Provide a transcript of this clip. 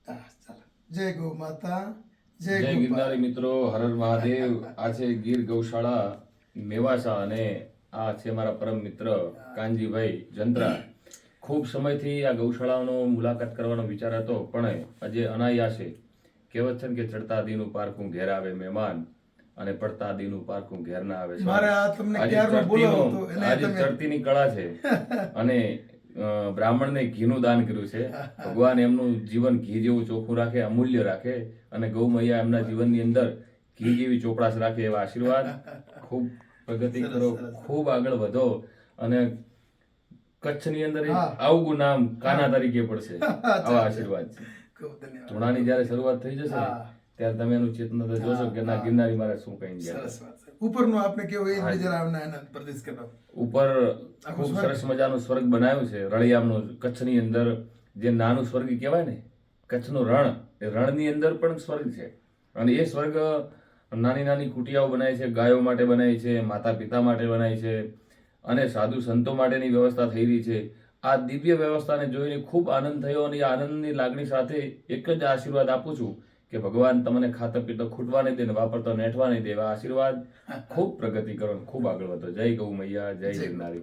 જય ગૌ માતા, જય જય ગિરનારી મિત્રો, હર હર મહાદેવ. આ છે ગીર ગૌશાળા મેવાસા અને આ છે મારા પરમ મિત્ર કાનજીભાઈ જંત્રા. ખૂબ સમયથી આ ગૌશાળાનો મુલાકાત કરવાનો વિચાર હતો, પણ આજે અનાયાસે કહેવત છે ને કે ચડતા દીનું પારખું ઘેર આવે મહેમાન અને પડતા દીનું પારખું ઘેર ના આવે. આજે ચડતીની કળા છે અને બ્રાહ્મણને ઘીનું દાન કર્યું છે. ભગવાન એમનું જીવન ઘી જેવું ચોખ્ખું રાખે, અમૂલ્ય રાખે અને ગૌ મૈયા એમના જીવનની અંદર ઘી જેવી ચોપડાશ રાખે એવા આશીર્વાદ. ખૂબ પ્રગતિ કરો, ખૂબ આગળ વધો અને કચ્છની અંદર આવું નામ કાના તરીકે પડશે, આવા આશીર્વાદ છે. ધૂણાની જયારે શરૂઆત થઈ જશે ત્યારે તમે એનું ચેતના તો જોશો કે ના ગિરનારી મારે શું કહી ગયા. ઉપરનું આપણે કેવું એ જરા પ્રદેશ કરો. ઉપર ખૂબ સરસ મજાનું સ્વર્ગ બનાવ્યું છે રળિયામનું. કચ્છની અંદર જે નાનું સ્વર્ગ કહેવાય ને, કચ્છનું રણ, એ રણની અંદર પણ સ્વર્ગ છે. અને એ સ્વર્ગ નાની નાની કુટિયાઓ બનાવી છે, ગાયો માટે બનાવી છે, માતા પિતા માટે બનાવી છે અને સાધુ સંતો માટેની વ્યવસ્થા થઈ રહી છે. આ દિવ્ય વ્યવસ્થાને જોઈને ખૂબ આનંદ થયો અને આનંદની લાગણી સાથે એક જ આશીર્વાદ આપું છું કે ભગવાન તમને ખાતા પીતા ખૂટવા નહીં દે ને વાપરતો નેઠવા નહીં દે. એવા આશીર્વાદ. ખૂબ પ્રગતિ કરો, ખૂબ આગળ વધો. જય ગૌ મૈયા, જય ગિરનારી.